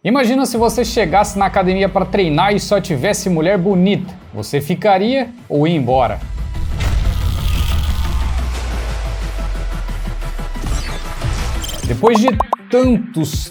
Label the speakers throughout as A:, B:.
A: Imagina se você chegasse na academia para treinar e só tivesse mulher bonita. Você ficaria ou ia embora? Depois de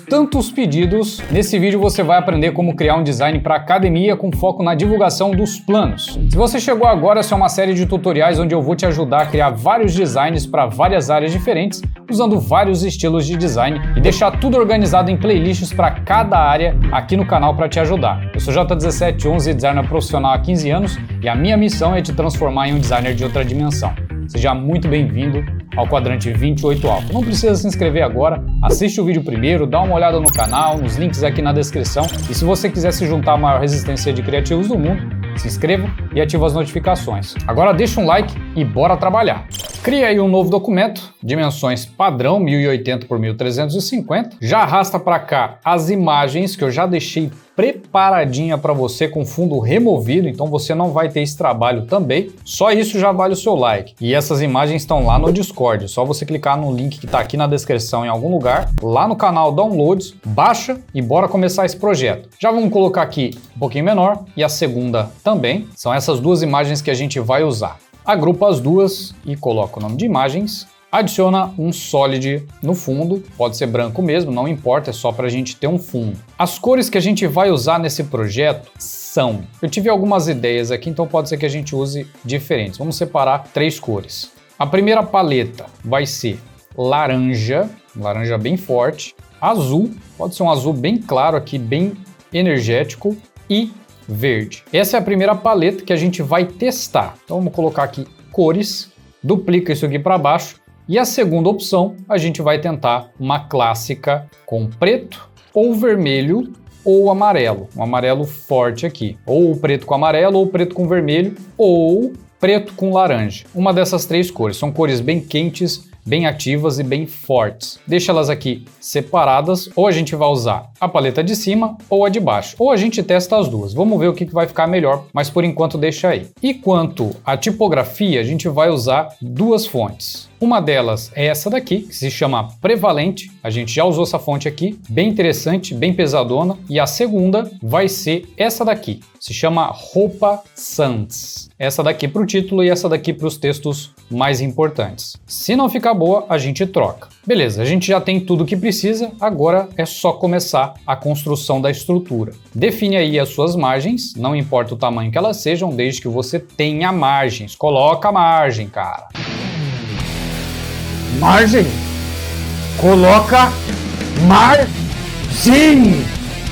A: tantos pedidos, nesse vídeo você vai aprender como criar um design para academia com foco na divulgação dos planos. Se você chegou agora, essa é uma série de tutoriais onde eu vou te ajudar a criar vários designs para várias áreas diferentes, usando vários estilos de design e deixar tudo organizado em playlists para cada área aqui no canal para te ajudar. Eu sou J1711, designer profissional há 15 anos e a minha missão é te transformar em um designer de outra dimensão. Seja muito bem-vindo ao quadrante 28 Alpha. Não precisa se inscrever agora, assiste o vídeo primeiro, dá uma olhada no canal, nos links aqui na descrição e se você quiser se juntar à maior resistência de criativos do mundo, se inscreva e ative as notificações. Agora deixa um like e bora trabalhar! Cria aí um novo documento, dimensões padrão 1080 por 1350. Já arrasta para cá as imagens que eu já deixei preparadinha para você com fundo removido, então você não vai ter esse trabalho também. Só isso já vale o seu like. E essas imagens estão lá no Discord, é só você clicar no link que está aqui na descrição em algum lugar, lá no canal Downloads, baixa e bora começar esse projeto. Já vamos colocar aqui um pouquinho menor e a segunda também. São essas duas imagens que a gente vai usar. Agrupa as duas e coloca o nome de imagens. Adiciona um Solid no fundo, pode ser branco mesmo, não importa, é só para a gente ter um fundo. As cores que a gente vai usar nesse projeto são... Eu tive algumas ideias aqui, então pode ser que a gente use diferentes. Vamos separar 3 cores. A primeira paleta vai ser laranja, laranja bem forte. Azul, pode ser um azul bem claro aqui, bem energético. E verde. Essa é a primeira paleta que a gente vai testar. Então vamos colocar aqui cores, duplica isso aqui para baixo e a segunda opção a gente vai tentar uma clássica com preto ou vermelho ou amarelo, um amarelo forte aqui, ou preto com amarelo ou preto com vermelho ou preto com laranja. Uma dessas 3 cores, são cores bem quentes, bem ativas e bem fortes. Deixa elas aqui separadas, ou a gente vai usar a paleta de cima ou a de baixo, ou a gente testa as duas. Vamos ver o que vai ficar melhor, mas por enquanto deixa aí. E quanto à tipografia, a gente vai usar 2 fontes. Uma delas é essa daqui, que se chama Prevalente. A gente já usou essa fonte aqui, bem interessante, bem pesadona. E a segunda vai ser essa daqui, se chama Roupa Sans. Essa daqui para o título e essa daqui para os textos mais importantes. Se não ficar boa, a gente troca. Beleza, a gente já tem tudo o que precisa, agora é só começar a construção da estrutura. Define aí as suas margens, não importa o tamanho que elas sejam, desde que você tenha margens. Coloca margem, cara.
B: Margem? Coloca margem!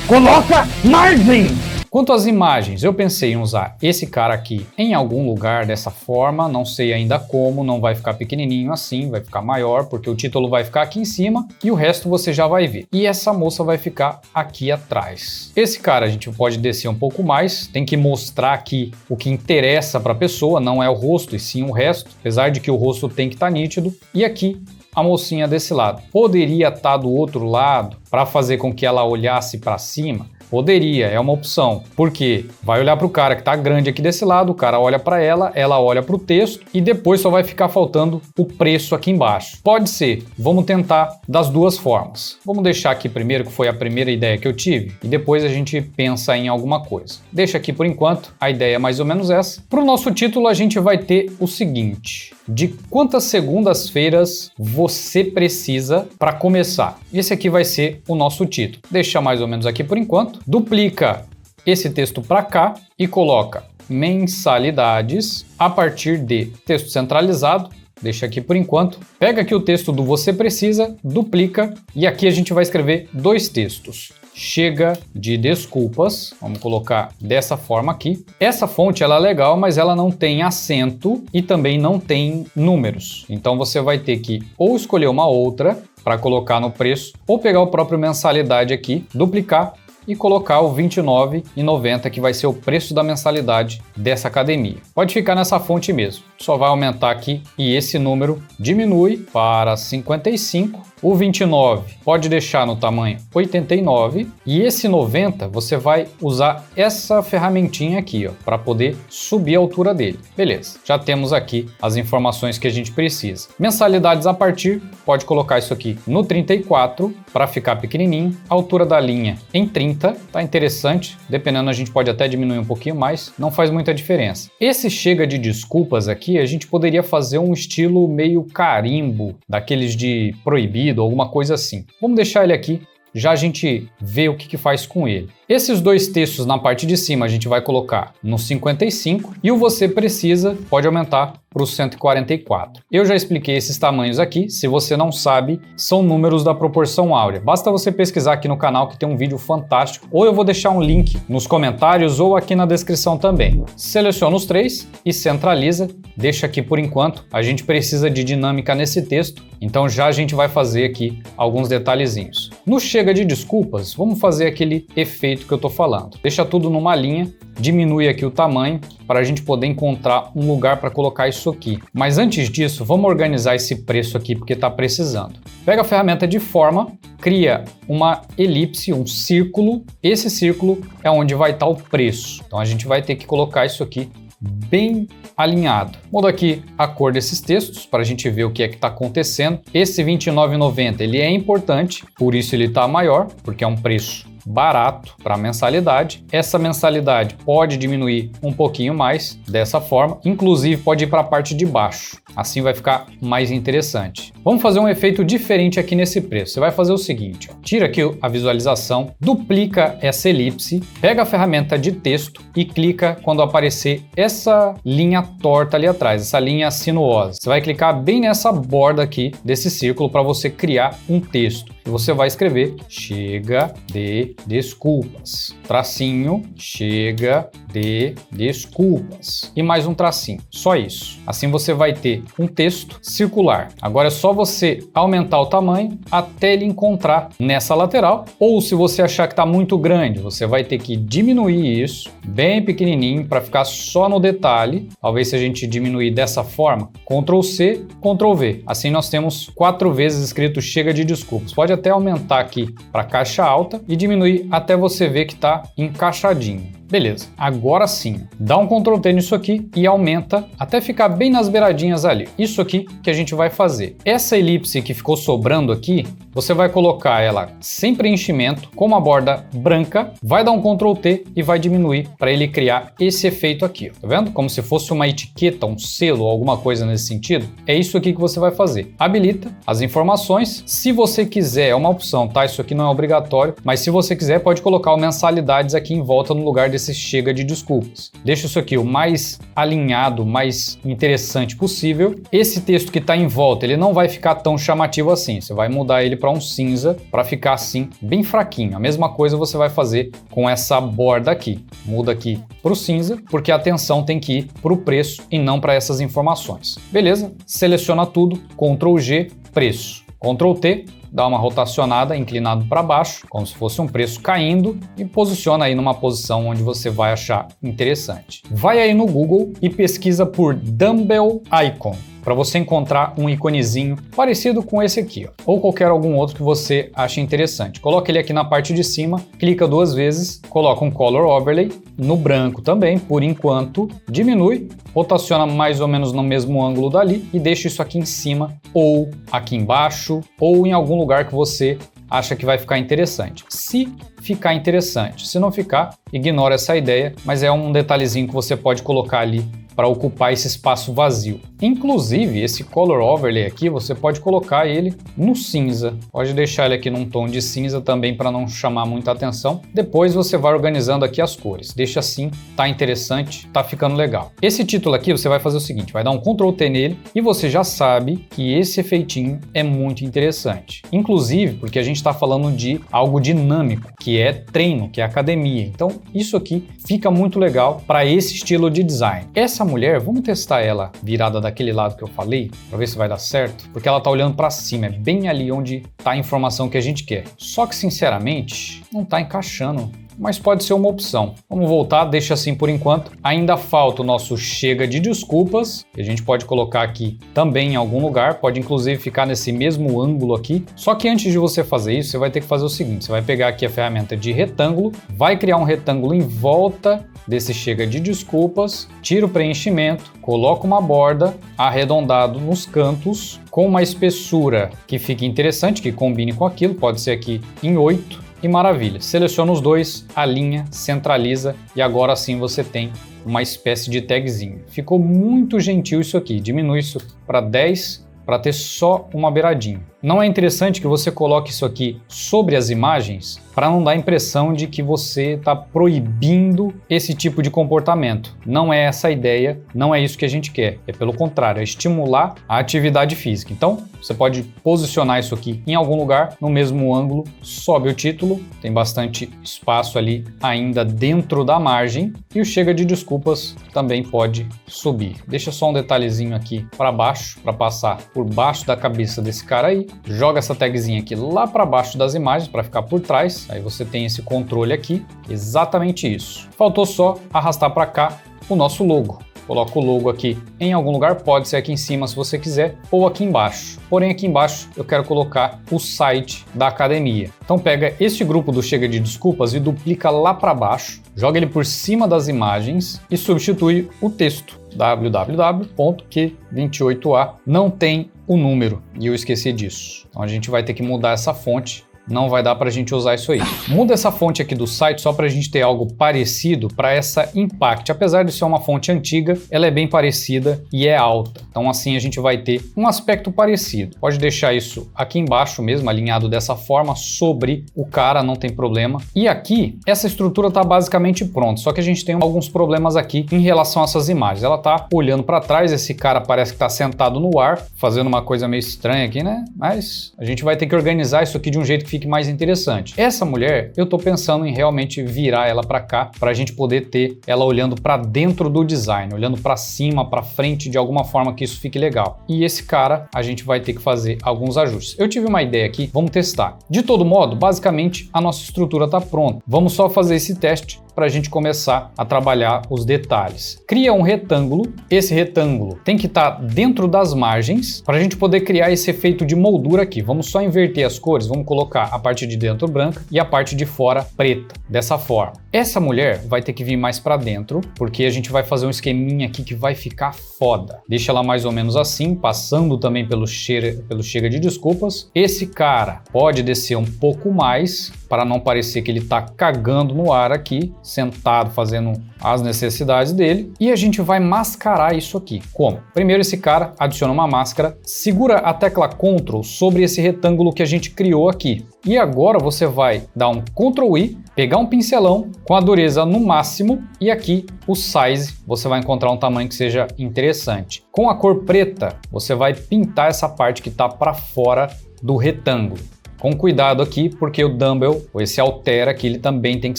B: Coloca margem!
A: Quanto às imagens, eu pensei em usar esse cara aqui em algum lugar dessa forma, não sei ainda como, não vai ficar pequenininho assim, vai ficar maior, porque o título vai ficar aqui em cima e o resto você já vai ver. E essa moça vai ficar aqui atrás. Esse cara a gente pode descer um pouco mais, tem que mostrar aqui o que interessa para a pessoa, não é o rosto e sim o resto, apesar de que o rosto tem que estar nítido. E aqui a mocinha desse lado. Poderia estar do outro lado para fazer com que ela olhasse para cima? Poderia, é uma opção, porque vai olhar para o cara que está grande aqui desse lado, o cara olha para ela olha para o texto e depois só vai ficar faltando o preço aqui embaixo. Pode ser, vamos tentar das duas formas. Vamos deixar aqui primeiro, que foi a primeira ideia que eu tive, e depois a gente pensa em alguma coisa. Deixa aqui por enquanto, a ideia é mais ou menos essa. Para o nosso título a gente vai ter o seguinte: de quantas segundas-feiras você precisa para começar? Esse aqui vai ser o nosso título. Deixa mais ou menos aqui por enquanto. Duplica esse texto para cá e coloca mensalidades a partir de texto centralizado. Deixa aqui por enquanto. Pega aqui o texto do você precisa, duplica e aqui a gente vai escrever 2 textos. Chega de desculpas, vamos colocar dessa forma aqui. Essa fonte ela é legal, mas ela não tem acento e também não tem números. Então você vai ter que ou escolher uma outra para colocar no preço, ou pegar o próprio mensalidade aqui, duplicar e colocar o R$ 29,90, que vai ser o preço da mensalidade dessa academia. Pode ficar nessa fonte mesmo, só vai aumentar aqui e esse número diminui para 55. O 29 pode deixar no tamanho 89 e esse 90 você vai usar essa ferramentinha aqui, para poder subir a altura dele. Beleza, já temos aqui as informações que a gente precisa. Mensalidades a partir, pode colocar isso aqui no 34 para ficar pequenininho. A altura da linha em 30, tá interessante. Dependendo, a gente pode até diminuir um pouquinho mais, não faz muita diferença. Esse chega de desculpas aqui, a gente poderia fazer um estilo meio carimbo, daqueles de proibido, alguma coisa assim. Vamos deixar ele aqui, já a gente vê o que faz com ele. Esses dois textos na parte de cima a gente vai colocar no 55 e o você precisa pode aumentar para o 144. Eu já expliquei esses tamanhos aqui, se você não sabe, são números da proporção áurea. Basta você pesquisar aqui no canal que tem um vídeo fantástico, ou eu vou deixar um link nos comentários ou aqui na descrição também. Seleciona os três e centraliza, deixa aqui por enquanto, a gente precisa de dinâmica nesse texto, então já a gente vai fazer aqui alguns detalhezinhos. No chega de desculpas, vamos fazer aquele efeito que eu tô falando. Deixa tudo numa linha, diminui aqui o tamanho para a gente poder encontrar um lugar para colocar isso aqui. Mas antes disso, vamos organizar esse preço aqui porque está precisando. Pega a ferramenta de forma, cria uma elipse, um círculo. Esse círculo é onde vai estar o preço. Então a gente vai ter que colocar isso aqui bem alinhado. Muda aqui a cor desses textos para a gente ver o que é que está acontecendo. Esse R$ 29,90 ele é importante, por isso ele está maior, porque é um preço barato para mensalidade. Essa mensalidade pode diminuir um pouquinho mais dessa forma, inclusive pode ir para a parte de baixo. Assim vai ficar mais interessante. Vamos fazer um efeito diferente aqui nesse preço. Você vai fazer o seguinte, tira aqui a visualização, duplica essa elipse, pega a ferramenta de texto e clica quando aparecer essa linha torta ali atrás, essa linha sinuosa. Você vai clicar bem nessa borda aqui desse círculo para você criar um texto. E você vai escrever chega de desculpas, tracinho, chega de desculpas e mais um tracinho, só isso. Assim você vai ter um texto circular. Agora é só você aumentar o tamanho até ele encontrar nessa lateral, ou se você achar que está muito grande, você vai ter que diminuir isso bem pequenininho para ficar só no detalhe. Talvez se a gente diminuir dessa forma, Ctrl C, Ctrl V. Assim nós temos 4 vezes escrito chega de desculpas. Pode até aumentar aqui para caixa alta e diminuir até você ver que está encaixadinho. Beleza, agora sim, dá um Ctrl T nisso aqui e aumenta até ficar bem nas beiradinhas ali. Isso aqui que a gente vai fazer. Essa elipse que ficou sobrando aqui, você vai colocar ela sem preenchimento, com uma borda branca, vai dar um Ctrl T e vai diminuir para ele criar esse efeito aqui. Tá vendo? Como se fosse uma etiqueta, um selo, alguma coisa nesse sentido. É isso aqui que você vai fazer. Habilita as informações. Se você quiser, é uma opção, tá? Isso aqui não é obrigatório, mas se você quiser, pode colocar o mensalidades aqui em volta no lugar desse chega de desculpas. Deixa isso aqui o mais alinhado, mais interessante possível. Esse texto que está em volta, ele não vai ficar tão chamativo assim. Você vai mudar ele para um cinza para ficar assim bem fraquinho. A mesma coisa você vai fazer com essa borda aqui. Muda aqui para o cinza, porque a atenção tem que ir para o preço e não para essas informações. Beleza? Seleciona tudo, Ctrl G, preço. Ctrl T, dá uma rotacionada, inclinado para baixo, como se fosse um preço caindo e posiciona aí numa posição onde você vai achar interessante. Vai aí no Google e pesquisa por Dumbbell Icon, para você encontrar um iconezinho parecido com esse aqui, ó, ou qualquer algum outro que você ache interessante. Coloca ele aqui na parte de cima, clica 2 vezes, coloca um Color Overlay, no branco também, por enquanto, diminui, rotaciona mais ou menos no mesmo ângulo dali e deixa isso aqui em cima, ou aqui embaixo, ou em algum lugar que você acha que vai ficar interessante. Se ficar interessante, se não ficar, ignora essa ideia, mas é um detalhezinho que você pode colocar ali para ocupar esse espaço vazio. Inclusive, esse Color Overlay aqui, você pode colocar ele no cinza. Pode deixar ele aqui num tom de cinza também para não chamar muita atenção. Depois você vai organizando aqui as cores. Deixa assim, tá interessante, tá ficando legal. Esse título aqui você vai fazer o seguinte, vai dar um Ctrl T nele e você já sabe que esse efeitinho é muito interessante. Inclusive, porque a gente está falando de algo dinâmico, que é treino, que é academia. Então, isso aqui fica muito legal para esse estilo de design. Essa mulher, vamos testar ela virada daquele lado que eu falei, para ver se vai dar certo, porque ela tá olhando para cima, é bem ali onde tá a informação que a gente quer. Só que, sinceramente, não tá encaixando, mas pode ser uma opção. Vamos voltar, deixa assim por enquanto. Ainda falta o nosso chega de desculpas, que a gente pode colocar aqui também em algum lugar, pode inclusive ficar nesse mesmo ângulo aqui. Só que antes de você fazer isso, você vai ter que fazer o seguinte, você vai pegar aqui a ferramenta de retângulo, vai criar um retângulo em volta desse chega de desculpas, tira o preenchimento, coloca uma borda arredondado nos cantos, com uma espessura que fique interessante, que combine com aquilo, pode ser aqui em 8, e maravilha. Seleciona os dois, alinha, centraliza e agora sim você tem uma espécie de tagzinho. Ficou muito gentil isso aqui, diminui isso para 10 para ter só uma beiradinha. Não é interessante que você coloque isso aqui sobre as imagens para não dar a impressão de que você está proibindo esse tipo de comportamento. Não é essa a ideia, não é isso que a gente quer. É pelo contrário, é estimular a atividade física. Então, você pode posicionar isso aqui em algum lugar, no mesmo ângulo, sobe o título, tem bastante espaço ali ainda dentro da margem e o chega de desculpas também pode subir. Deixa só um detalhezinho aqui para baixo, para passar por baixo da cabeça desse cara aí. Joga essa tagzinha aqui lá para baixo das imagens para ficar por trás. Aí você tem esse controle aqui, exatamente isso. Faltou só arrastar para cá o nosso logo. Coloca o logo aqui em algum lugar, pode ser aqui em cima se você quiser, ou aqui embaixo. Porém, aqui embaixo eu quero colocar o site da academia. Então pega este grupo do Chega de Desculpas e duplica lá para baixo, joga ele por cima das imagens e substitui o texto. www.q28a não tem o número e eu esqueci disso. Então a gente vai ter que mudar essa fonte. Não vai dar para a gente usar isso aí. Muda essa fonte aqui do site só para a gente ter algo parecido para essa Impact. Apesar de ser uma fonte antiga, ela é bem parecida e é alta. Então assim a gente vai ter um aspecto parecido. Pode deixar isso aqui embaixo mesmo, alinhado dessa forma, sobre o cara, não tem problema. E aqui, essa estrutura está basicamente pronta, só que a gente tem alguns problemas aqui em relação a essas imagens. Ela está olhando para trás, esse cara parece que está sentado no ar, fazendo uma coisa meio estranha aqui, né? Mas a gente vai ter que organizar isso aqui de um jeito que fique mais interessante. Essa mulher, eu tô pensando em realmente virar ela para cá, para a gente poder ter ela olhando para dentro do design, olhando para cima, para frente, de alguma forma que isso fique legal. E esse cara, a gente vai ter que fazer alguns ajustes. Eu tive uma ideia aqui, vamos testar. De todo modo, basicamente, a nossa estrutura tá pronta. Vamos só fazer esse teste para a gente começar a trabalhar os detalhes. Cria um retângulo, esse retângulo tem que estar dentro das margens para a gente poder criar esse efeito de moldura aqui. Vamos só inverter as cores, vamos colocar a parte de dentro branca e a parte de fora preta, dessa forma. Essa mulher vai ter que vir mais para dentro, porque a gente vai fazer um esqueminha aqui que vai ficar foda. Deixa ela mais ou menos assim, passando também pelo chega de desculpas. Esse cara pode descer um pouco mais, para não parecer que ele tá cagando no ar aqui, sentado fazendo as necessidades dele. E a gente vai mascarar isso aqui. Como? Primeiro esse cara adiciona uma máscara, segura a tecla Ctrl sobre esse retângulo que a gente criou aqui. E agora você vai dar um Ctrl I, pegar um pincelão com a dureza no máximo e aqui o size, você vai encontrar um tamanho que seja interessante. Com a cor preta, você vai pintar essa parte que está para fora do retângulo. Com cuidado aqui, porque o dumbbell, ou esse halter aqui, ele também tem que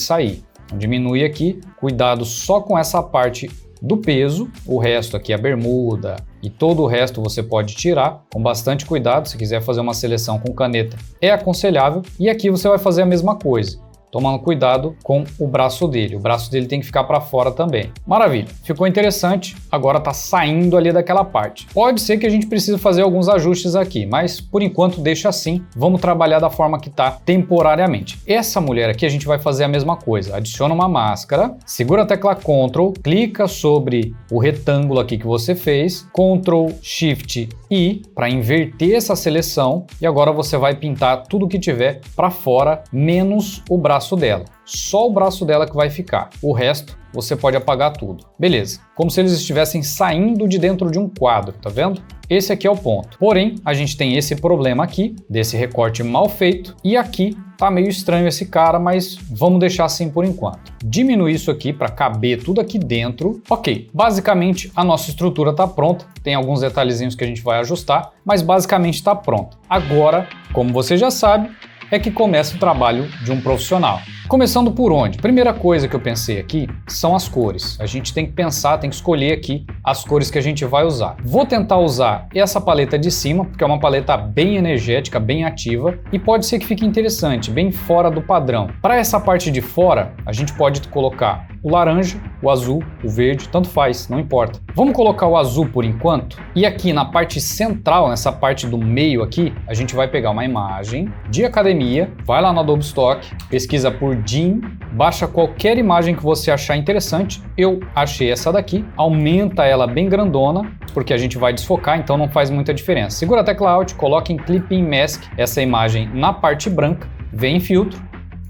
A: sair. Então, diminui aqui, cuidado só com essa parte do peso, o resto aqui, a bermuda e todo o resto você pode tirar com bastante cuidado. Se quiser fazer uma seleção com caneta, é aconselhável. E aqui você vai fazer a mesma coisa, tomando cuidado com o braço dele. O braço dele tem que ficar para fora também. Maravilha, ficou interessante. Agora tá saindo ali daquela parte. Pode ser que a gente precise fazer alguns ajustes aqui, mas por enquanto deixa assim. Vamos trabalhar da forma que tá temporariamente. Essa mulher aqui a gente vai fazer a mesma coisa. Adiciona uma máscara, segura a tecla Ctrl, clica sobre o retângulo aqui que você fez, Ctrl Shift I para inverter essa seleção e agora você vai pintar tudo que tiver para fora, menos o braço dela. Só o braço dela que vai ficar. O resto você pode apagar tudo. Beleza. Como se eles estivessem saindo de dentro de um quadro, tá vendo? Esse aqui é o ponto. Porém, a gente tem esse problema aqui, desse recorte mal feito, e aqui tá meio estranho esse cara, mas vamos deixar assim por enquanto. Diminuir isso aqui para caber tudo aqui dentro. Ok, basicamente a nossa estrutura tá pronta. Tem alguns detalhezinhos que a gente vai ajustar, mas basicamente tá pronta. Agora, como você já sabe, é que começa o trabalho de um profissional. Começando por onde? Primeira coisa que eu pensei aqui são as cores. A gente tem que pensar, tem que escolher aqui as cores que a gente vai usar. Vou tentar usar essa paleta de cima, porque é uma paleta bem energética, bem ativa, e pode ser que fique interessante, bem fora do padrão. Para essa parte de fora, a gente pode colocar o laranja, o azul, o verde, tanto faz, não importa. Vamos colocar o azul por enquanto, e aqui na parte central, nessa parte do meio aqui, a gente vai pegar uma imagem de academia, vai lá no Adobe Stock, pesquisa por Gym, baixa qualquer imagem que você achar interessante. Eu achei essa daqui, aumenta ela bem grandona, porque a gente vai desfocar, então não faz muita diferença. Segura a tecla Alt, coloca em Clipping Mask essa imagem na parte branca, vem em filtro,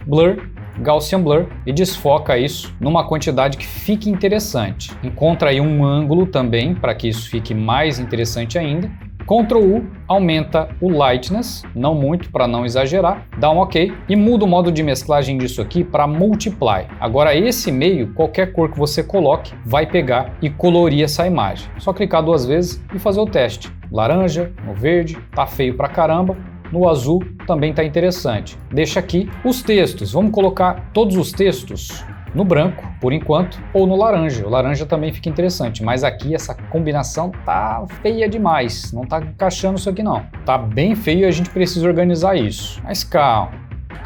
A: blur, Gaussian Blur e desfoca isso numa quantidade que fique interessante. Encontra aí um ângulo também para que isso fique mais interessante ainda. Ctrl U, aumenta o Lightness, não muito para não exagerar, dá um OK e muda o modo de mesclagem disso aqui para Multiply. Agora esse meio, qualquer cor que você coloque, vai pegar e colorir essa imagem. Só clicar 2 vezes e fazer o teste. Laranja, no verde, tá feio pra caramba. No azul também está interessante. Deixa aqui os textos. Vamos colocar todos os textos no branco, por enquanto, ou no laranja. O laranja também fica interessante, mas aqui essa combinação tá feia demais. Não tá encaixando isso aqui não. Tá bem feio e a gente precisa organizar isso. Mas calma,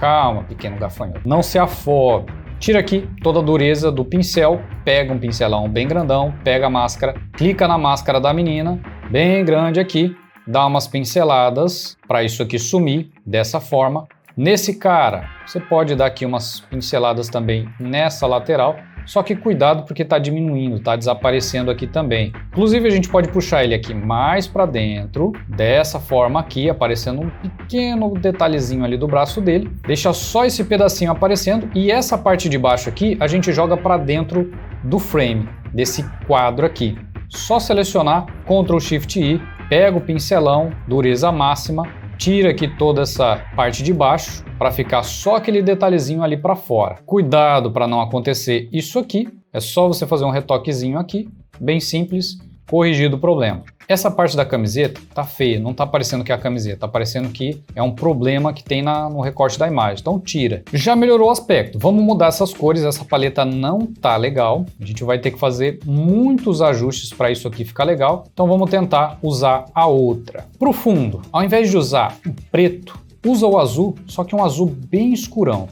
A: calma, pequeno gafanhoto. Não se afobe. Tira aqui toda a dureza do pincel, pega um pincelão bem grandão, pega a máscara, clica na máscara da menina, bem grande aqui, dá umas pinceladas para isso aqui sumir dessa forma. Nesse cara, você pode dar aqui umas pinceladas também nessa lateral, só que cuidado porque está diminuindo, está desaparecendo aqui também. Inclusive a gente pode puxar ele aqui mais para dentro, dessa forma aqui, aparecendo um pequeno detalhezinho ali do braço dele. Deixa só esse pedacinho aparecendo e essa parte de baixo aqui a gente joga para dentro do frame, desse quadro aqui. Só selecionar, Ctrl Shift I, pega o pincelão, dureza máxima, tira aqui toda essa parte de baixo para ficar só aquele detalhezinho ali para fora. Cuidado para não acontecer isso aqui, é só você fazer um retoquezinho aqui, bem simples, corrigido o problema. Essa parte da camiseta tá feia, não tá parecendo que é a camiseta, tá parecendo que é um problema que tem no recorte da imagem, então tira. Já melhorou o aspecto, vamos mudar essas cores, essa paleta não tá legal, a gente vai ter que fazer muitos ajustes para isso aqui ficar legal, então vamos tentar usar a outra. Pro fundo, ao invés de usar o preto, usa o azul, só que um azul bem escurão,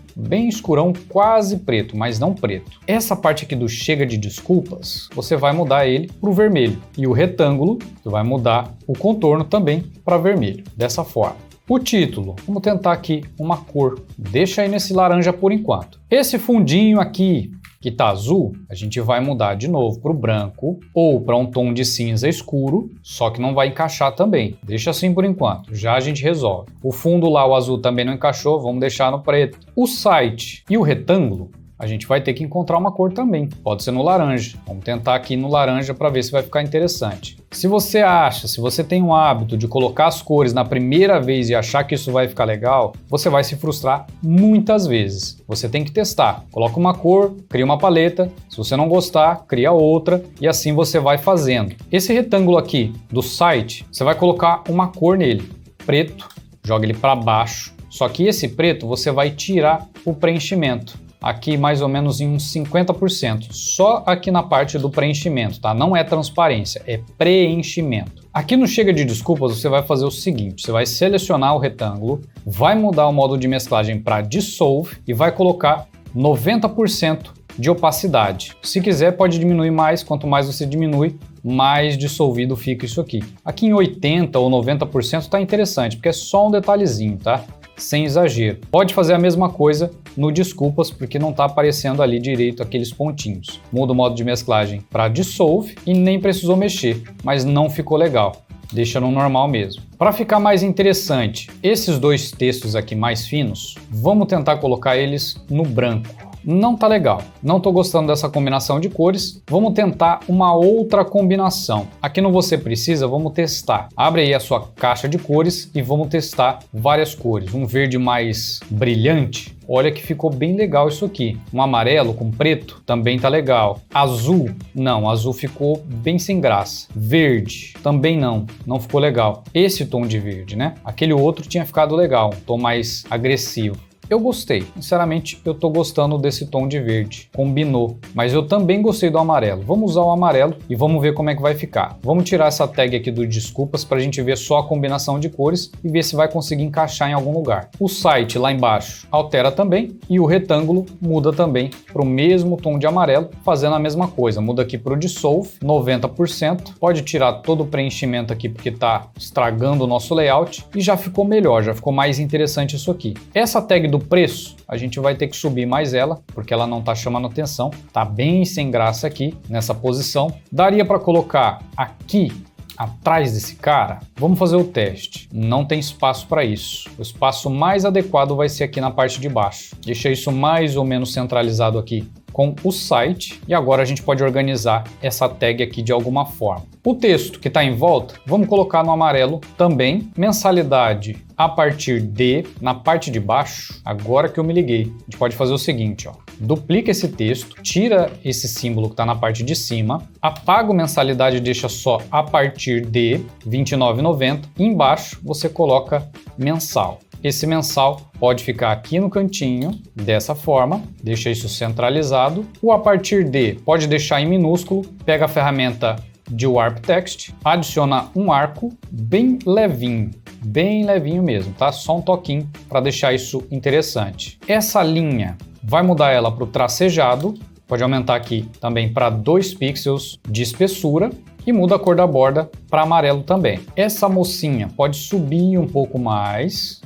A: quase preto, mas não preto. Essa parte aqui do chega de desculpas, você vai mudar ele para o vermelho. E o retângulo, você vai mudar o contorno também para vermelho, dessa forma. O título, vamos tentar aqui uma cor, deixa aí nesse laranja por enquanto. Esse fundinho aqui, que está azul, a gente vai mudar de novo para o branco ou para um tom de cinza escuro, só que não vai encaixar também. Deixa assim por enquanto, já a gente resolve. O fundo lá, o azul também não encaixou, vamos deixar no preto. O site e o retângulo, a gente vai ter que encontrar uma cor também. Pode ser no laranja. Vamos tentar aqui no laranja para ver se vai ficar interessante. Se você tem um hábito de colocar as cores na primeira vez e achar que isso vai ficar legal, você vai se frustrar muitas vezes. Você tem que testar. Coloca uma cor, cria uma paleta. Se você não gostar, cria outra e assim você vai fazendo. Esse retângulo aqui do site, você vai colocar uma cor nele, preto, joga ele para baixo. Só que esse preto você vai tirar o preenchimento. Aqui mais ou menos em uns 50%, só aqui na parte do preenchimento, tá? Não é transparência, é preenchimento. Aqui no Chega de Desculpas você vai fazer o seguinte, você vai selecionar o retângulo, vai mudar o modo de mesclagem para Dissolve e vai colocar 90% de opacidade. Se quiser pode diminuir mais, quanto mais você diminui, mais dissolvido fica isso aqui. Aqui em 80% ou 90% tá interessante, porque é só um detalhezinho, tá? Sem exagero. Pode fazer a mesma coisa no Desculpas, porque não está aparecendo ali direito aqueles pontinhos. Muda o modo de mesclagem para Dissolve e nem precisou mexer, mas não ficou legal. Deixa no normal mesmo. Para ficar mais interessante, esses dois textos aqui mais finos, vamos tentar colocar eles no branco. não tá legal. Não tô gostando dessa combinação de cores. Vamos tentar uma outra combinação. Aqui no Você Precisa, vamos testar. Abre aí a sua caixa de cores e vamos testar várias cores. Um verde mais brilhante. Olha que ficou bem legal isso aqui. Um amarelo com preto também tá legal. Azul, não, azul ficou bem sem graça. Verde, também não ficou legal. Esse tom de verde, né? Aquele outro tinha ficado legal, um tom mais agressivo. Eu gostei, sinceramente eu tô gostando desse tom de verde, combinou, mas eu também gostei do amarelo. Vamos usar o amarelo e vamos ver como é que vai ficar. Vamos tirar essa tag aqui do desculpas para a gente ver só a combinação de cores e ver se vai conseguir encaixar em algum lugar. O site lá embaixo altera também e o retângulo muda também para o mesmo tom de amarelo, fazendo a mesma coisa. Muda aqui para o Dissolve, 90%, pode tirar todo o preenchimento aqui porque está estragando o nosso layout e já ficou melhor, já ficou mais interessante isso aqui. Essa tag do preço, a gente vai ter que subir mais ela, porque ela não está chamando atenção, tá bem sem graça aqui, nessa posição. Daria para colocar aqui, atrás desse cara? Vamos fazer o teste. Não tem espaço para isso. O espaço mais adequado vai ser aqui na parte de baixo. Deixa isso mais ou menos centralizado aqui com o site e agora a gente pode organizar essa tag aqui de alguma forma. O texto que está em volta, vamos colocar no amarelo também, mensalidade a partir de, na parte de baixo, agora que eu me liguei, a gente pode fazer o seguinte, ó, duplica esse texto, tira esse símbolo que está na parte de cima, apaga o mensalidade e deixa só a partir de R$ 29,90 e embaixo você coloca mensal. Esse mensal pode ficar aqui no cantinho, dessa forma, deixa isso centralizado. O a partir de pode deixar em minúsculo, pega a ferramenta de Warp Text, adiciona um arco bem levinho mesmo, tá? Só um toquinho para deixar isso interessante. Essa linha, vai mudar ela para o tracejado, pode aumentar aqui também para 2 pixels de espessura, e muda a cor da borda para amarelo também. Essa mocinha pode subir um pouco mais,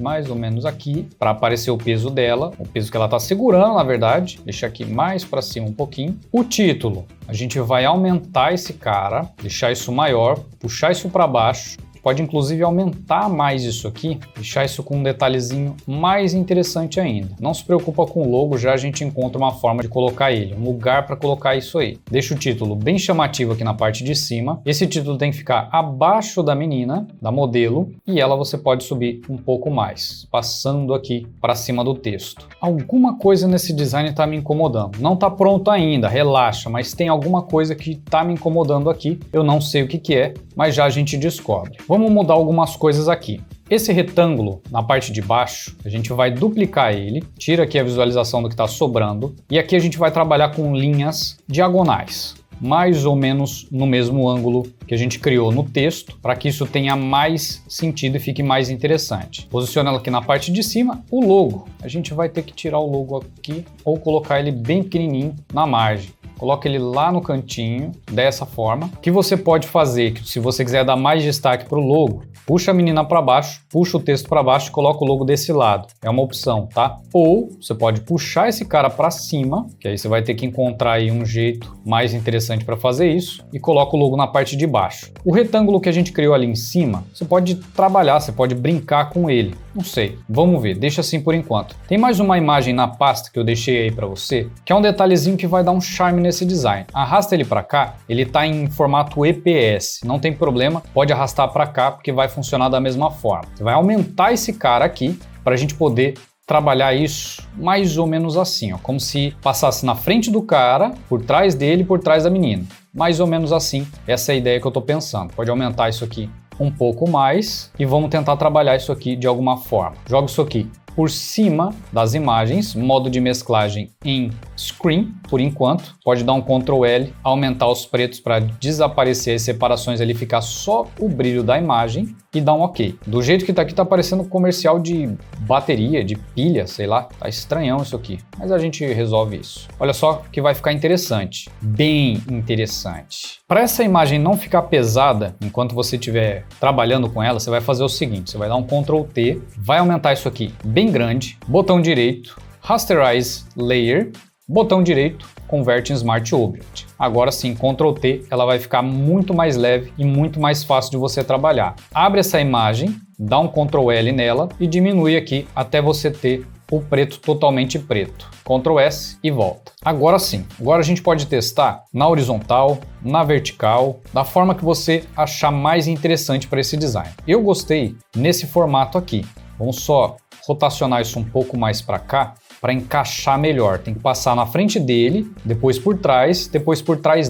A: mais ou menos aqui, para aparecer o peso dela, o peso que ela está segurando, na verdade. Deixa aqui mais para cima um pouquinho. O título, a gente vai aumentar esse cara, deixar isso maior, puxar isso para baixo. Pode inclusive aumentar mais isso aqui, deixar isso com um detalhezinho mais interessante ainda. Não se preocupa com o logo, já a gente encontra uma forma de colocar ele, um lugar para colocar isso aí. Deixa o título bem chamativo aqui na parte de cima. Esse título tem que ficar abaixo da menina, da modelo, e ela você pode subir um pouco mais, passando aqui para cima do texto. Alguma coisa nesse design está me incomodando. Não está pronto ainda, relaxa, mas tem alguma coisa que está me incomodando aqui. Eu não sei o que é, mas já a gente descobre. Vamos mudar algumas coisas aqui. Esse retângulo na parte de baixo, a gente vai duplicar ele, tira aqui a visualização do que está sobrando, e aqui a gente vai trabalhar com linhas diagonais, mais ou menos no mesmo ângulo que a gente criou no texto, para que isso tenha mais sentido e fique mais interessante. Posiciona ela aqui na parte de cima. O logo, a gente vai ter que tirar o logo aqui ou colocar ele bem pequenininho na margem. Coloca ele lá no cantinho, dessa forma. O que você pode fazer, se você quiser dar mais destaque para o logo, puxa a menina para baixo, puxa o texto para baixo e coloca o logo desse lado. É uma opção, tá? Ou você pode puxar esse cara para cima, que aí você vai ter que encontrar aí um jeito mais interessante para fazer isso, e coloca o logo na parte de baixo. O retângulo que a gente criou ali em cima, você pode trabalhar, você pode brincar com ele. Não sei, vamos ver, deixa assim por enquanto. Tem mais uma imagem na pasta que eu deixei aí para você, que é um detalhezinho que vai dar um charme nesse design. Arrasta ele para cá, ele tá em formato EPS, não tem problema, pode arrastar para cá porque vai funcionar da mesma forma. Você vai aumentar esse cara aqui para a gente poder trabalhar isso mais ou menos assim, ó, como se passasse na frente do cara, por trás dele, por trás da menina. Mais ou menos assim, essa é a ideia que eu tô pensando. Pode aumentar isso aqui um pouco mais e vamos tentar trabalhar isso aqui de alguma forma. Joga isso aqui por cima das imagens, modo de mesclagem em Screen, por enquanto. Pode dar um Ctrl L, aumentar os pretos para desaparecer as separações ali, ficar só o brilho da imagem e dar um OK. Do jeito que tá aqui, tá parecendo um comercial de bateria, de pilha, sei lá. Tá estranhão isso aqui, mas a gente resolve isso. Olha só que vai ficar interessante, bem interessante. Para essa imagem não ficar pesada, enquanto você estiver trabalhando com ela, você vai fazer o seguinte, você vai dar um Ctrl T, vai aumentar isso aqui bem grande, botão direito, Rasterize Layer, botão direito, Convert em Smart Object. Agora sim, Ctrl T, ela vai ficar muito mais leve e muito mais fácil de você trabalhar. Abre essa imagem, dá um Ctrl L nela e diminui aqui até você ter o preto totalmente preto. Ctrl S e volta. Agora sim, agora a gente pode testar na horizontal, na vertical, da forma que você achar mais interessante para esse design. Eu gostei nesse formato aqui. Vamos só rotacionar isso um pouco mais para cá, para encaixar melhor. Tem que passar na frente dele, depois por trás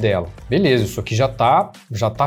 A: dela. Beleza, isso aqui já tá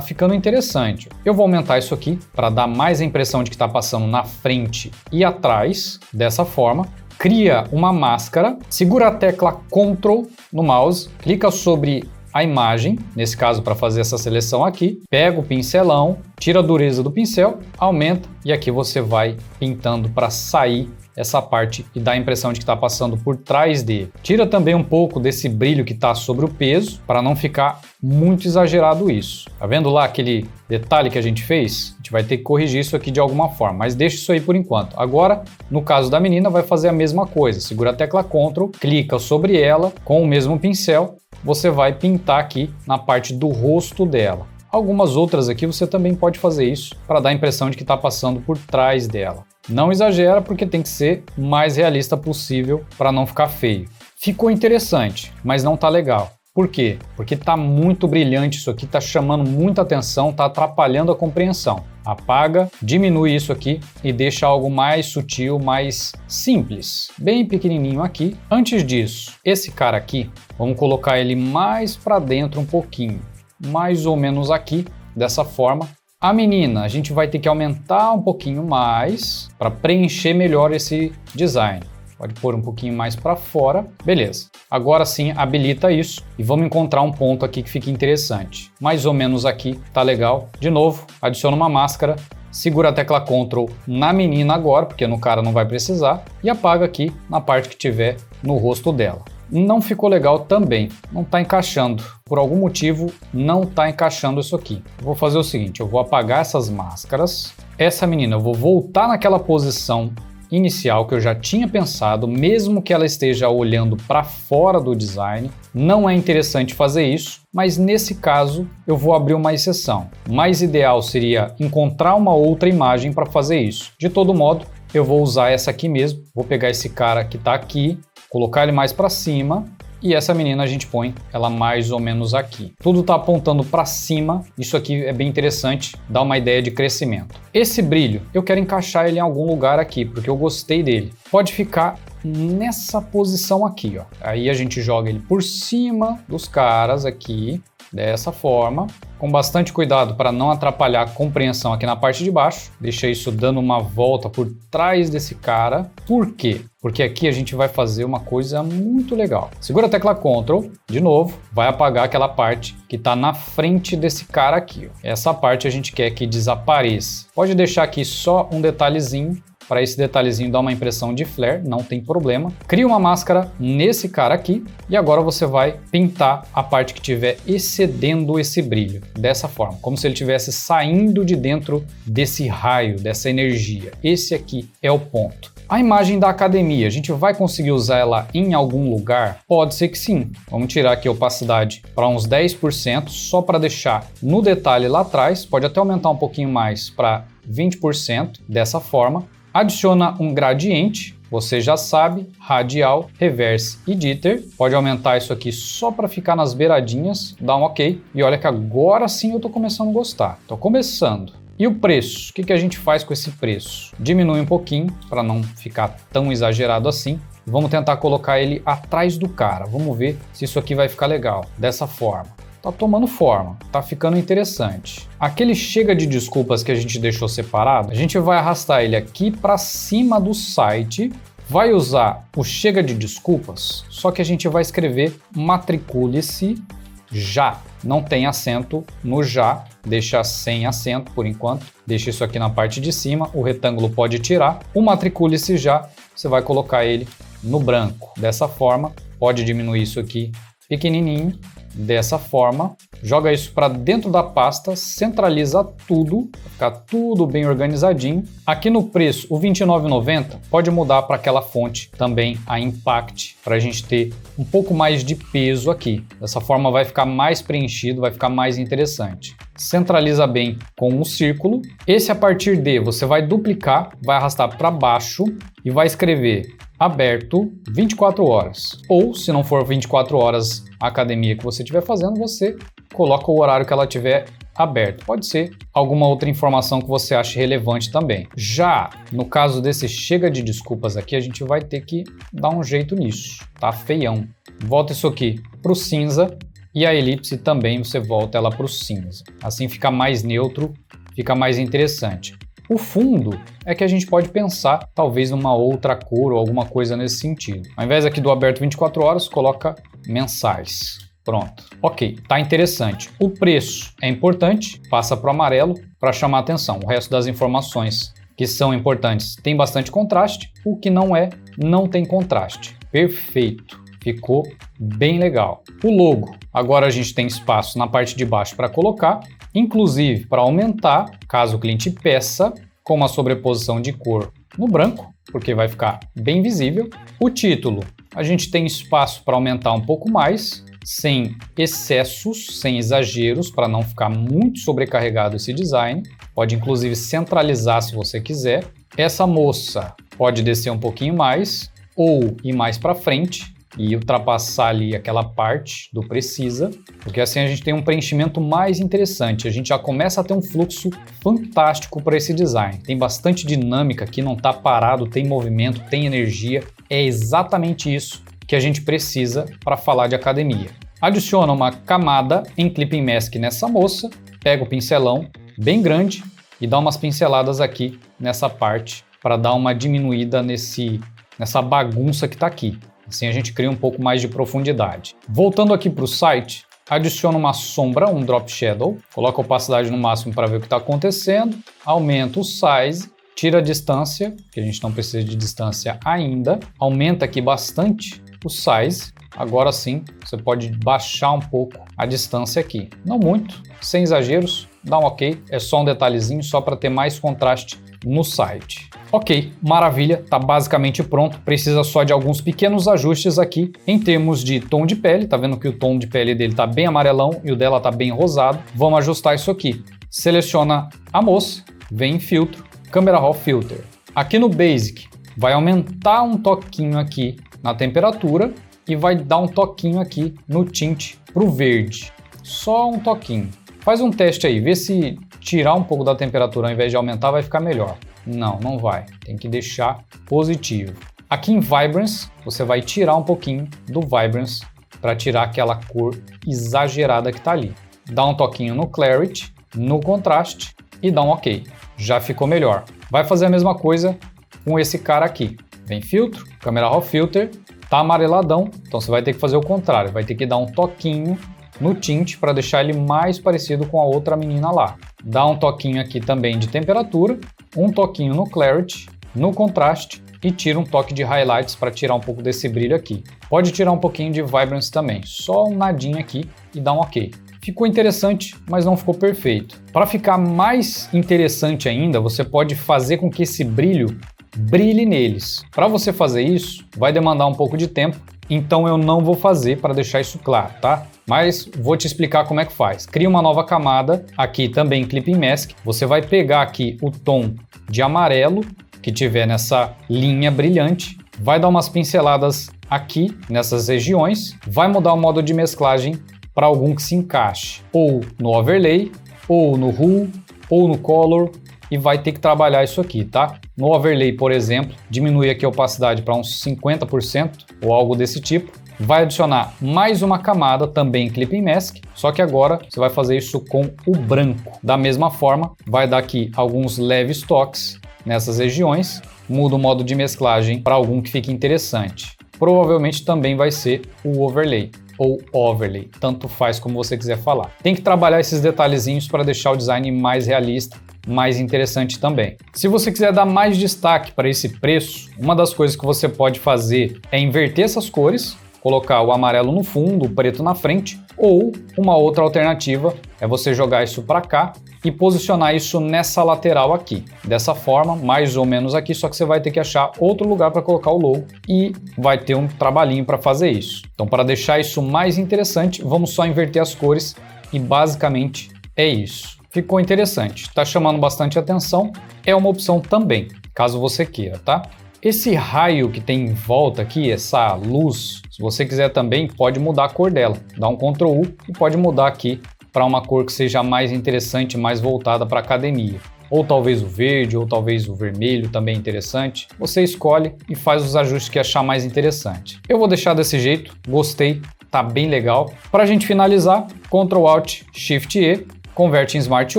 A: ficando interessante. Eu vou aumentar isso aqui para dar mais a impressão de que está passando na frente e atrás, dessa forma. Cria uma máscara, segura a tecla Ctrl no mouse, clica sobre a imagem, nesse caso para fazer essa seleção aqui, pega o pincelão, tira a dureza do pincel, aumenta e aqui você vai pintando para sair essa parte e dá a impressão de que está passando por trás dele. Tira também um pouco desse brilho que está sobre o peso, para não ficar muito exagerado isso. Tá vendo lá aquele detalhe que a gente fez? A gente vai ter que corrigir isso aqui de alguma forma, mas deixa isso aí por enquanto. Agora, no caso da menina, vai fazer a mesma coisa. Segura a tecla Ctrl, clica sobre ela com o mesmo pincel, você vai pintar aqui na parte do rosto dela. Algumas outras aqui você também pode fazer isso para dar a impressão de que está passando por trás dela. Não exagera porque tem que ser o mais realista possível para não ficar feio. Ficou interessante, mas não tá legal. Por quê? Porque tá muito brilhante isso aqui, tá chamando muita atenção, tá atrapalhando a compreensão. Apaga, diminui isso aqui e deixa algo mais sutil, mais simples, bem pequenininho aqui. Antes disso, esse cara aqui, vamos colocar ele mais para dentro um pouquinho, mais ou menos aqui, dessa forma. A menina, a gente vai ter que aumentar um pouquinho mais para preencher melhor esse design. Pode pôr um pouquinho mais para fora. Beleza. Agora sim, habilita isso e vamos encontrar um ponto aqui que fique interessante. Mais ou menos aqui, tá legal. De novo, adiciona uma máscara, segura a tecla Ctrl na menina agora, porque no cara não vai precisar, e apaga aqui na parte que tiver no rosto dela. Não ficou legal também, não está encaixando. Por algum motivo, não está encaixando isso aqui. Vou fazer o seguinte, eu vou apagar essas máscaras. Essa menina, eu vou voltar naquela posição inicial que eu já tinha pensado, mesmo que ela esteja olhando para fora do design. Não é interessante fazer isso, mas nesse caso eu vou abrir uma exceção. Mais ideal seria encontrar uma outra imagem para fazer isso. De todo modo, eu vou usar essa aqui mesmo. Vou pegar esse cara que está aqui, colocar ele mais para cima e essa menina a gente põe ela mais ou menos aqui. Tudo está apontando para cima, isso aqui é bem interessante, dá uma ideia de crescimento. Esse brilho, eu quero encaixar ele em algum lugar aqui, porque eu gostei dele. Pode ficar nessa posição aqui, ó. Aí a gente joga ele por cima dos caras aqui, dessa forma, com bastante cuidado para não atrapalhar a compreensão aqui na parte de baixo. Deixa isso dando uma volta por trás desse cara. Por quê? Porque aqui a gente vai fazer uma coisa muito legal. Segura a tecla Ctrl, de novo, vai apagar aquela parte que está na frente desse cara aqui, ó. Essa parte a gente quer que desapareça. Pode deixar aqui só um detalhezinho, para esse detalhezinho dar uma impressão de flare, não tem problema. Cria uma máscara nesse cara aqui e agora você vai pintar a parte que estiver excedendo esse brilho, dessa forma, como se ele estivesse saindo de dentro desse raio, dessa energia. Esse aqui é o ponto. A imagem da academia, a gente vai conseguir usar ela em algum lugar? Pode ser que sim. Vamos tirar aqui a opacidade para uns 10%, só para deixar no detalhe lá atrás. Pode até aumentar um pouquinho mais para 20%, dessa forma. Adiciona um gradiente, você já sabe, radial, reverse e jitter. Pode aumentar isso aqui só para ficar nas beiradinhas, dá um ok. E olha que agora sim eu estou começando a gostar. Estou começando. E o preço? O que a gente faz com esse preço? Diminui um pouquinho para não ficar tão exagerado assim. Vamos tentar colocar ele atrás do cara. Vamos ver se isso aqui vai ficar legal. Dessa forma. Tá tomando forma, tá ficando interessante. Aquele chega de desculpas que a gente deixou separado, a gente vai arrastar ele aqui para cima do site, vai usar o chega de desculpas, só que a gente vai escrever matricule-se já. Não tem acento no já, deixa sem acento por enquanto, deixa isso aqui na parte de cima, o retângulo pode tirar. O matricule-se já, você vai colocar ele no branco, dessa forma, pode diminuir isso aqui pequenininho, dessa forma, joga isso para dentro da pasta, centraliza tudo, vai ficar tudo bem organizadinho. Aqui no preço, o R$ 29,90 pode mudar para aquela fonte também, a Impact, para a gente ter um pouco mais de peso aqui. Dessa forma vai ficar mais preenchido, vai ficar mais interessante. Centraliza bem com um círculo. Esse a partir de, você vai duplicar, vai arrastar para baixo e vai escrever aberto 24 horas. Ou, se não for 24 horas a academia que você estiver fazendo, você coloca o horário que ela tiver aberto. Pode ser alguma outra informação que você ache relevante também. Já no caso desse chega de desculpas aqui, a gente vai ter que dar um jeito nisso. Tá feião. Volta isso aqui para o cinza e a elipse também você volta ela para o cinza. Assim fica mais neutro, fica mais interessante. O fundo é que a gente pode pensar talvez numa outra cor ou alguma coisa nesse sentido. Ao invés aqui do aberto 24 horas, coloca mensais. Pronto. Ok, tá interessante. O preço é importante, passa para o amarelo para chamar atenção. O resto das informações que são importantes tem bastante contraste, o que não é, não tem contraste. Perfeito, ficou bem legal. O logo, agora a gente tem espaço na parte de baixo para colocar, inclusive para aumentar, caso o cliente peça, com uma sobreposição de cor no branco, porque vai ficar bem visível. O título, a gente tem espaço para aumentar um pouco mais, sem excessos, sem exageros, para não ficar muito sobrecarregado esse design. Pode inclusive centralizar se você quiser. Essa moça pode descer um pouquinho mais ou ir mais para frente e ultrapassar ali aquela parte do precisa, porque assim a gente tem um preenchimento mais interessante. A gente já começa a ter um fluxo fantástico para esse design. Tem bastante dinâmica aqui, não está parado, tem movimento, tem energia. É exatamente isso que a gente precisa para falar de academia. Adiciona uma camada em Clipping Mask nessa moça, pega o pincelão bem grande e dá umas pinceladas aqui nessa parte para dar uma diminuída nessa bagunça que está aqui. Assim a gente cria um pouco mais de profundidade. Voltando aqui para o site, adiciona uma sombra, um Drop Shadow, coloca a opacidade no máximo para ver o que está acontecendo, aumenta o size, tira a distância, que a gente não precisa de distância ainda, aumenta aqui bastante o size. Agora sim, você pode baixar um pouco a distância aqui. Não muito, sem exageros, dá um ok. É só um detalhezinho, só para ter mais contraste no site. Ok, maravilha, tá basicamente pronto. Precisa só de alguns pequenos ajustes aqui em termos de tom de pele. Tá vendo que o tom de pele dele tá bem amarelão e o dela tá bem rosado. Vamos ajustar isso aqui. Seleciona a moça, vem em filtro, Camera Raw Filter. Aqui no Basic, vai aumentar um toquinho aqui na temperatura e vai dar um toquinho aqui no tint pro verde. Só um toquinho. Faz um teste aí, vê se tirar um pouco da temperatura ao invés de aumentar vai ficar melhor. Não, não vai. Tem que deixar positivo. Aqui em Vibrance, você vai tirar um pouquinho do Vibrance para tirar aquela cor exagerada que está ali. Dá um toquinho no Clarity, no contraste e dá um OK. Já ficou melhor. Vai fazer a mesma coisa com esse cara aqui. Vem filtro, Camera Raw Filter, tá amareladão, então você vai ter que fazer o contrário, vai ter que dar um toquinho no tint para deixar ele mais parecido com a outra menina lá. Dá um toquinho aqui também de temperatura, um toquinho no Clarity, no contraste e tira um toque de highlights para tirar um pouco desse brilho aqui. Pode tirar um pouquinho de Vibrance também, só um nadinho aqui e dá um OK. Ficou interessante, mas não ficou perfeito. Para ficar mais interessante ainda, você pode fazer com que esse brilho brilhe neles. Para você fazer isso, vai demandar um pouco de tempo, então eu não vou fazer para deixar isso claro, tá? Mas vou te explicar como é que faz. Cria uma nova camada, aqui também Clipping Mask. Você vai pegar aqui o tom de amarelo que tiver nessa linha brilhante, vai dar umas pinceladas aqui nessas regiões, vai mudar o modo de mesclagem para algum que se encaixe, ou no Overlay, ou no Hue, ou no Color, e vai ter que trabalhar isso aqui, tá? No Overlay, por exemplo, diminui aqui a opacidade para uns 50% ou algo desse tipo. Vai adicionar mais uma camada também em Clipping Mask, só que agora você vai fazer isso com o branco. Da mesma forma, vai dar aqui alguns leves toques nessas regiões, muda o modo de mesclagem para algum que fique interessante. Provavelmente também vai ser o Overlay ou Overlay, tanto faz como você quiser falar. Tem que trabalhar esses detalhezinhos para deixar o design mais realista, mais interessante também. Se você quiser dar mais destaque para esse preço, uma das coisas que você pode fazer é inverter essas cores, colocar o amarelo no fundo, o preto na frente, ou uma outra alternativa é você jogar isso para cá e posicionar isso nessa lateral aqui. Dessa forma, mais ou menos aqui, só que você vai ter que achar outro lugar para colocar o logo e vai ter um trabalhinho para fazer isso. Então, para deixar isso mais interessante, vamos só inverter as cores e basicamente é isso. Ficou interessante, está chamando bastante atenção, é uma opção também, caso você queira, tá? Esse raio que tem em volta aqui, essa luz, se você quiser também pode mudar a cor dela. Dá um Ctrl U e pode mudar aqui para uma cor que seja mais interessante, mais voltada para academia. Ou talvez o verde, ou talvez o vermelho também é interessante. Você escolhe e faz os ajustes que achar mais interessante. Eu vou deixar desse jeito, gostei, tá bem legal. Para a gente finalizar, Ctrl Alt Shift E, converte em Smart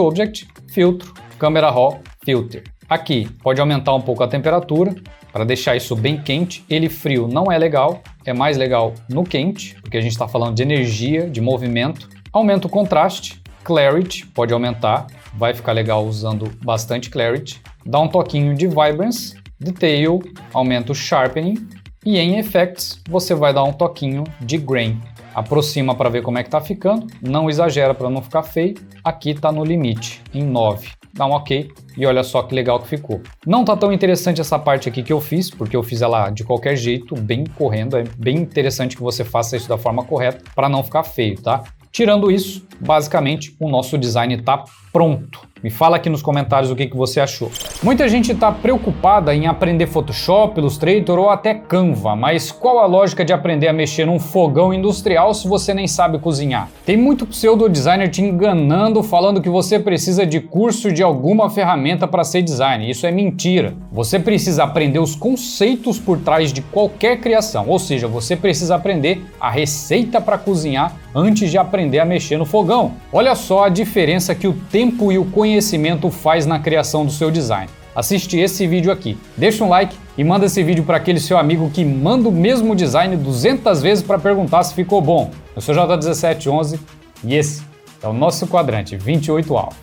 A: Object, filtro, Camera Raw, Filter. Aqui pode aumentar um pouco a temperatura, para deixar isso bem quente. Ele frio não é legal, é mais legal no quente, porque a gente está falando de energia, de movimento. Aumenta o contraste, Clarity, pode aumentar, vai ficar legal usando bastante Clarity. Dá um toquinho de Vibrance, Detail, aumenta o Sharpening. E em Effects você vai dar um toquinho de Grain. Aproxima para ver como é que está ficando, não exagera para não ficar feio. Aqui está no limite, em 9. Dá um OK e olha só que legal que ficou. Não tá tão interessante essa parte aqui que eu fiz, porque eu fiz ela de qualquer jeito, bem correndo. É bem interessante que você faça isso da forma correta para não ficar feio, tá? Tirando isso, basicamente o nosso design está pronto. Me fala aqui nos comentários o que você achou. Muita gente está preocupada em aprender Photoshop, Illustrator ou até Canva, mas qual a lógica de aprender a mexer num fogão industrial se você nem sabe cozinhar? Tem muito pseudo designer te enganando, falando que você precisa de curso de alguma ferramenta para ser designer. Isso é mentira. Você precisa aprender os conceitos por trás de qualquer criação, ou seja, você precisa aprender a receita para cozinhar antes de aprender a mexer no fogão. Olha só a diferença que o tempo e o conhecimento faz na criação do seu design. Assiste esse vídeo aqui, deixa um like e manda esse vídeo para aquele seu amigo que manda o mesmo design 200 vezes para perguntar se ficou bom. Eu sou J1711 e esse é o nosso quadrante 28 Alpha.